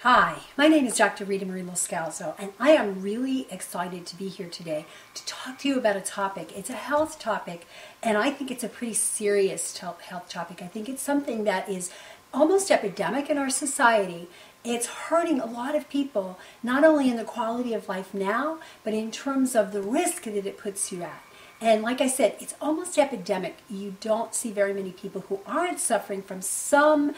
Hi, my name is Dr. Ritamarie and I am really excited to be here today to talk to you about a topic. It's a health topic, and I think it's a pretty serious health topic. I think it's something that is almost epidemic in our society. It's hurting a lot of people, not only in the quality of life now, but in terms of the risk that it puts you at. And like I said, it's almost epidemic. You don't see very many people who aren't suffering from some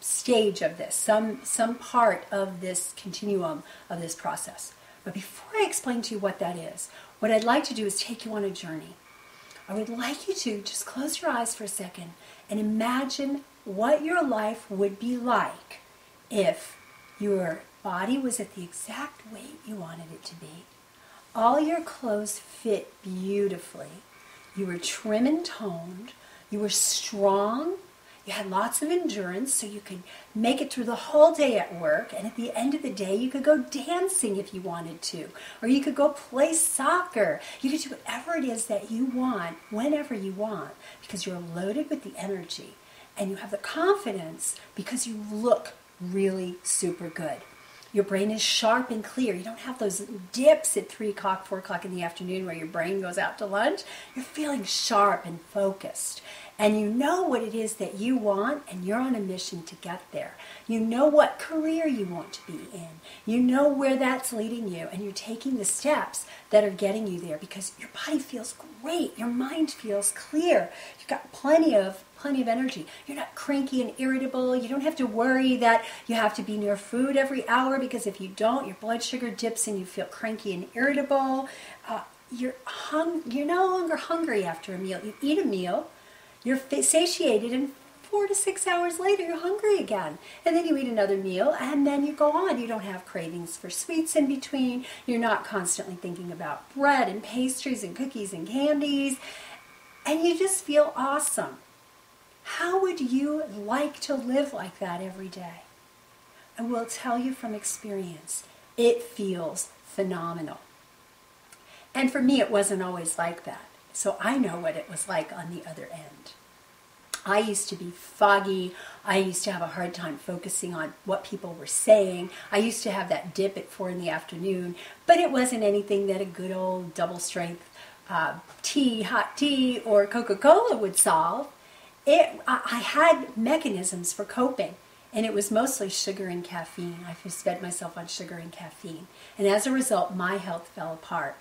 stage of this, some part of this continuum of this process. But before I explain to you what that is, what I'd like to do is take you on a journey. I would like you to just close your eyes for a second and imagine what your life would be like if your body was at the exact weight you wanted it to be. All your clothes fit beautifully. You were trim and toned. You were strong. You had lots of endurance, so you could make it through the whole day at work, and at the end of the day, you could go dancing if you wanted to, or you could go play soccer. You could do whatever it is that you want, whenever you want, because you're loaded with the energy, and you have the confidence because you look really super good. Your brain is sharp and clear. You don't have those dips at 3 o'clock, 4 o'clock in the afternoon where your brain goes out to lunch. You're feeling sharp and focused. And you know what it is that you want, and you're on a mission to get there. You know what career you want to be in. You know where that's leading you, and you're taking the steps that are getting you there because your body feels great. Your mind feels clear. You've got plenty of energy. You're not cranky and irritable. You don't have to worry that you have to be near food every hour, because if you don't, your blood sugar dips and you feel cranky and irritable. You're no longer hungry after a meal. You eat a meal, you're satiated, and 4 to 6 hours later, you're hungry again. And then you eat another meal, and then you go on. You don't have cravings for sweets in between. You're not constantly thinking about bread and pastries and cookies and candies. And you just feel awesome. How would you like to live like that every day? I will tell you from experience, it feels phenomenal. And for me, it wasn't always like that. So I know what it was like on the other end. I used to be foggy. I used to have a hard time focusing on what people were saying. I used to have that dip at 4 in the afternoon, but it wasn't anything that a good old double strength hot tea, or Coca-Cola would solve. I had mechanisms for coping, and it was mostly sugar and caffeine. I just fed myself on sugar and caffeine. And as a result, my health fell apart.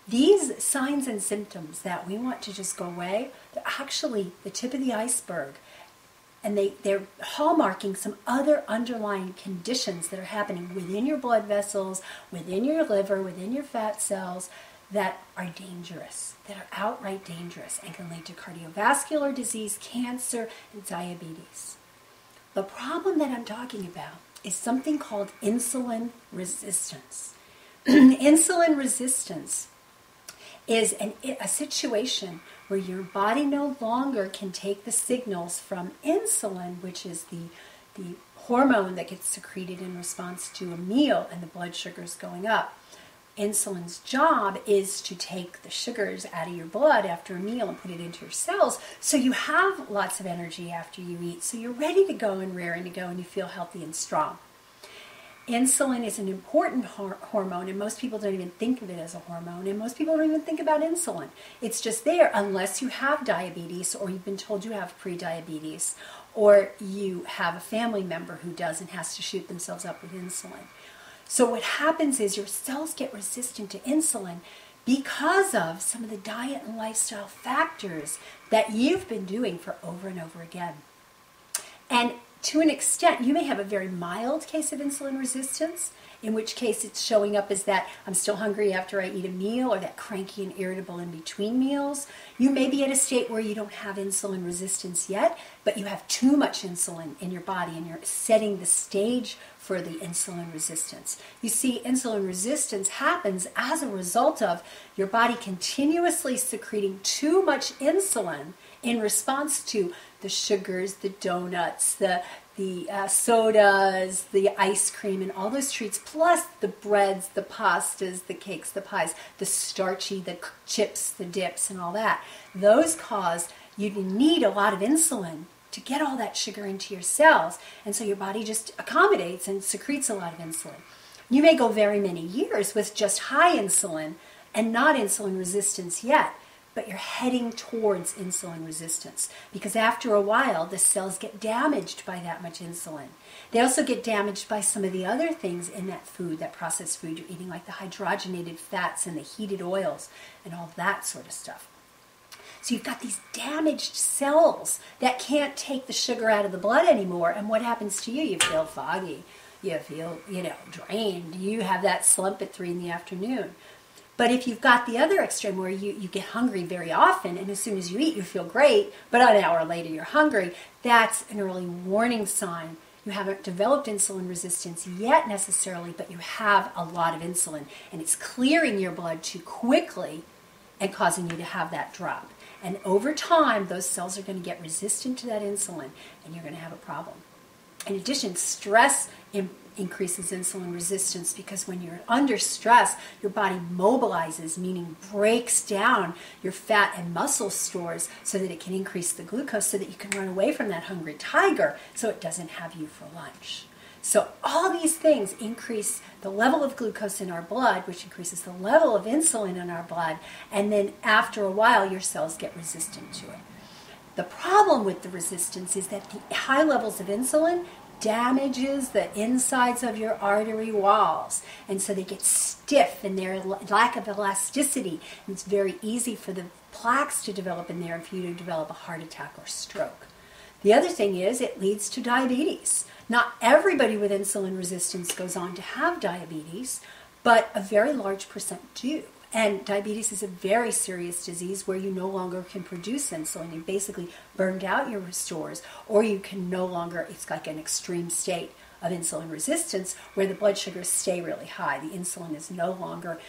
These signs and symptoms that we want to just go away, they're actually the tip of the iceberg. And they're hallmarking some other underlying conditions that are happening within your blood vessels, within your liver, within your fat cells, that are dangerous, that are outright dangerous, and can lead to cardiovascular disease, cancer, and diabetes. The problem that I'm talking about is something called insulin resistance. Insulin resistance is a situation where your body no longer can take the signals from insulin, which is the hormone that gets secreted in response to a meal and the blood sugars going up. Insulin's job is to take the sugars out of your blood after a meal and put it into your cells, so you have lots of energy after you eat, so you're ready to go and raring to go, and you feel healthy and strong. Insulin is an important hormone, and most people don't even think of it as a hormone, and most people don't even think about insulin. It's just there unless you have diabetes, or you've been told you have prediabetes, or you have a family member who does and has to shoot themselves up with insulin. So what happens is your cells get resistant to insulin because of some of the diet and lifestyle factors that you've been doing for over and over again. And to an extent, you may have a very mild case of insulin resistance, in which case it's showing up as that I'm still hungry after I eat a meal, or that cranky and irritable in between meals. You may be at a state where you don't have insulin resistance yet, but you have too much insulin in your body, and you're setting the stage for the insulin resistance. You see, insulin resistance happens as a result of your body continuously secreting too much insulin in response to the sugars, the donuts, the sodas, the ice cream, and all those treats, plus the breads, the pastas, the cakes, the pies, the starchy, the chips, the dips, and all that. Those cause you to need a lot of insulin to to get all that sugar into your cells. And so your body just accommodates and secretes a lot of insulin. You may go very many years with just high insulin and not insulin resistance yet, but you're heading towards insulin resistance because after a while the cells get damaged by that much insulin. They also get damaged by some of the other things in that food, that processed food you're eating, like the hydrogenated fats and the heated oils and all that sort of stuff. So you've got these damaged cells that can't take the sugar out of the blood anymore, and what happens to you? You feel foggy. You feel, drained. You have that slump at 3 p.m. But if you've got the other extreme where you get hungry very often, and as soon as you eat, you feel great, but an hour later you're hungry, that's an early warning sign. You haven't developed insulin resistance yet necessarily, but you have a lot of insulin, and it's clearing your blood too quickly and causing you to have that drop. And over time, those cells are going to get resistant to that insulin, and you're going to have a problem. In addition, stress increases insulin resistance because when you're under stress, your body mobilizes, meaning breaks down your fat and muscle stores so that it can increase the glucose so that you can run away from that hungry tiger so it doesn't have you for lunch. So all these things increase the level of glucose in our blood, which increases the level of insulin in our blood, and then after a while your cells get resistant to it. The problem with the resistance is that the high levels of insulin damages the insides of your artery walls, and so they get stiff and their lack of elasticity, and it's very easy for the plaques to develop in there and for you to develop a heart attack or stroke. The other thing is it leads to diabetes. Not everybody with insulin resistance goes on to have diabetes, but a very large percent do. And diabetes is a very serious disease where you no longer can produce insulin. You basically burned out your stores, or you can no longer, it's like an extreme state of insulin resistance where the blood sugars stay really high. The insulin is no longer,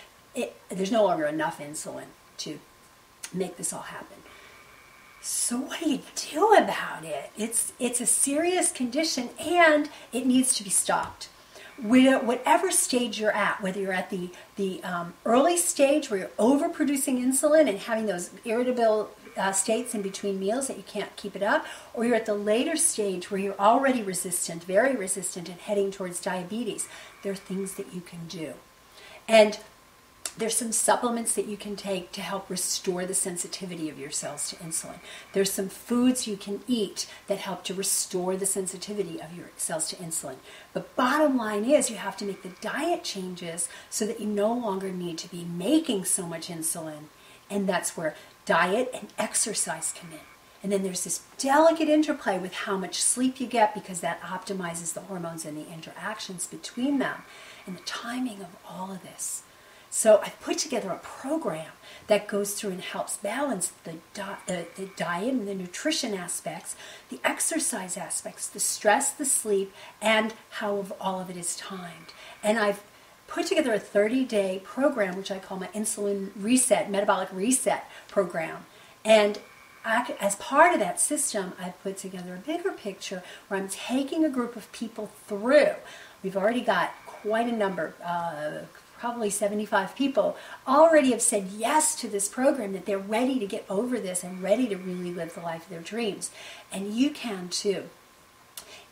there's no longer enough insulin to make this all happen. So what do you do about it? It's a serious condition and it needs to be stopped. Whatever stage you're at, whether you're at the early stage where you're overproducing insulin and having those irritable states in between meals that you can't keep it up, or you're at the later stage where you're already resistant, very resistant, and heading towards diabetes, there are things that you can do. And there's some supplements that you can take to help restore the sensitivity of your cells to insulin. There's some foods you can eat that help to restore the sensitivity of your cells to insulin. But bottom line is you have to make the diet changes so that you no longer need to be making so much insulin. And that's where diet and exercise come in. And then there's this delicate interplay with how much sleep you get because that optimizes the hormones and the interactions between them and the timing of all of this. So I've put together a program that goes through and helps balance the diet and the nutrition aspects, the exercise aspects, the stress, the sleep, and how all of it is timed. And I've put together a 30-day program, which I call my Insulin Reset, Metabolic Reset program. And as part of that system, I've put together a bigger picture where I'm taking a group of people through. We've already got quite a number, probably 75 people already have said yes to this program, that they're ready to get over this and ready to really live the life of their dreams. And you can too.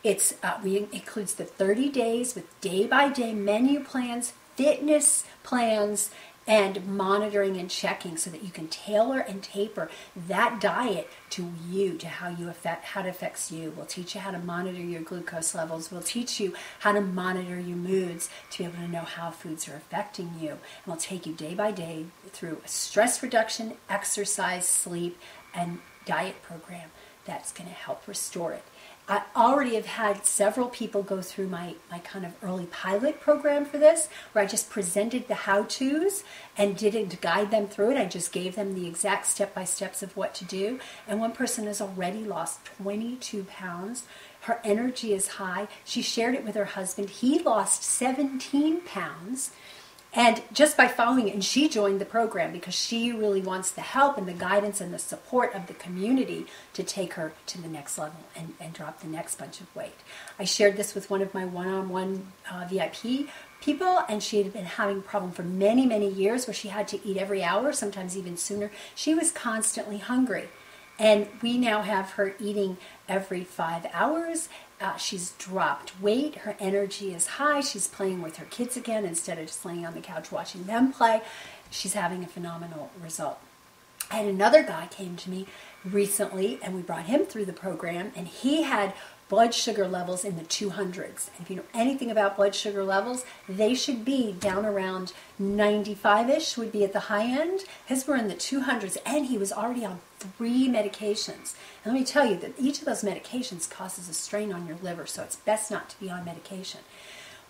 It includes the 30 days with day-by-day menu plans, fitness plans, and monitoring and checking so that you can tailor and taper that diet to you, to how it affects you. We'll teach you how to monitor your glucose levels. We'll teach you how to monitor your moods to be able to know how foods are affecting you. And we'll take you day by day through a stress reduction, exercise, sleep, and diet program that's going to help restore it. I already have had several people go through my kind of early pilot program for this, where I just presented the how-tos and didn't guide them through it. I just gave them the exact step-by-steps of what to do. And one person has already lost 22 pounds. Her energy is high. She shared it with her husband. He lost 17 pounds. And just by following it, and she joined the program because she really wants the help and the guidance and the support of the community to take her to the next level and drop the next bunch of weight. I shared this with one of my one-on-one VIP people, and she had been having a problem for many, many years where she had to eat every hour, sometimes even sooner. She was constantly hungry. And we now have her eating every 5 hours. She's dropped weight. Her energy is high. She's playing with her kids again instead of just laying on the couch watching them play. She's having a phenomenal result. I had another guy came to me recently, and we brought him through the program, and he had blood sugar levels in the 200s. And if you know anything about blood sugar levels, they should be down around 95-ish would be at the high end. His were in the 200s, and he was already on 3 medications. And let me tell you that each of those medications causes a strain on your liver, so it's best not to be on medication.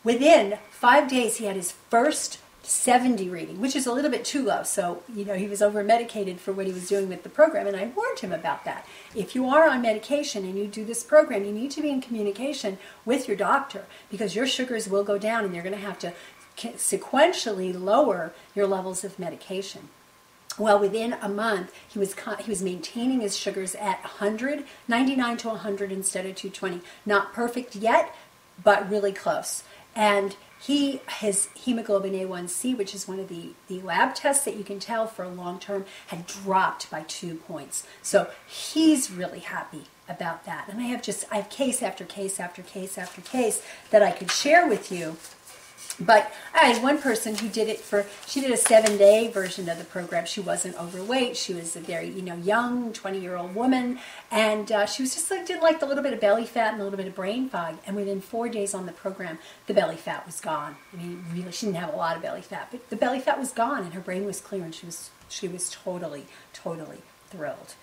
Within 5 days, he had his first 70 reading, which is a little bit too low. So, he was over-medicated for what he was doing with the program, and I warned him about that. If you are on medication and you do this program, you need to be in communication with your doctor, because your sugars will go down and you're going to have to sequentially lower your levels of medication. Well, within a month, he was maintaining his sugars at 100, 99 to 100 instead of 220. Not perfect yet, but really close. And his hemoglobin A1C, which is one of the lab tests that you can tell for a long term, had dropped by 2 points. So he's really happy about that. And I have case after case after case after case that I could share with you. But I had one person who did it she did a 7-day version of the program. She wasn't overweight. She was a very, young 20-year-old woman. And she was just did like a little bit of belly fat and a little bit of brain fog. And within 4 days on the program, the belly fat was gone. I mean, really, she didn't have a lot of belly fat, but the belly fat was gone and her brain was clear, and she was totally, totally thrilled.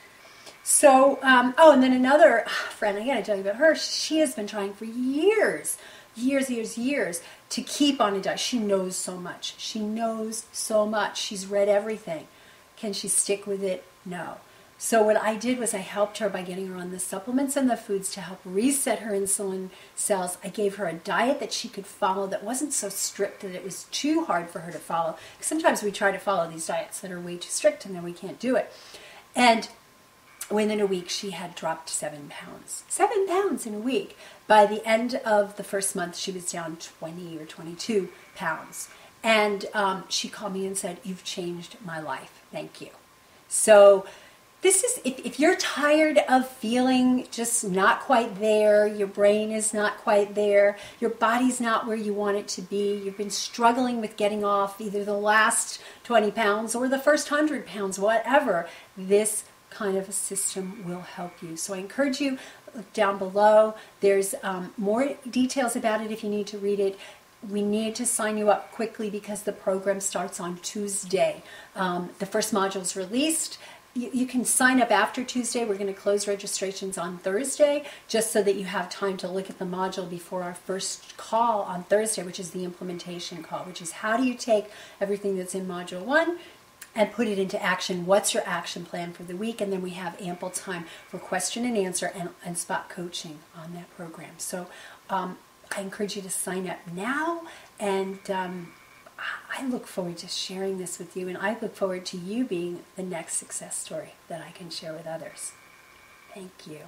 So, and then another friend, I got to tell you about her. She has been trying for years to keep on a diet. She knows so much. She's read everything. Can she stick with it? No. So what I did was I helped her by getting her on the supplements and the foods to help reset her insulin cells. I gave her a diet that she could follow that wasn't so strict that it was too hard for her to follow. Sometimes we try to follow these diets that are way too strict and then we can't do it. And within a week, she had dropped 7 pounds. 7 pounds in a week. By the end of the first month, she was down 20 or 22 pounds. And she called me and said, "You've changed my life. Thank you." So this is, if you're tired of feeling just not quite there, your brain is not quite there, your body's not where you want it to be, you've been struggling with getting off either the last 20 pounds or the first 100 pounds, whatever, this kind of a system will help you. So I encourage you, look down below. There's more details about it if you need to read it. We need to sign you up quickly because the program starts on Tuesday. The first module is released. You can sign up after Tuesday. We're going to close registrations on Thursday just so that you have time to look at the module before our first call on Thursday, which is the implementation call, which is how do you take everything that's in Module 1 and put it into action. What's your action plan for the week? And then we have ample time for question and answer and spot coaching on that program. So I encourage you to sign up now, and I look forward to sharing this with you, and I look forward to you being the next success story that I can share with others. Thank you.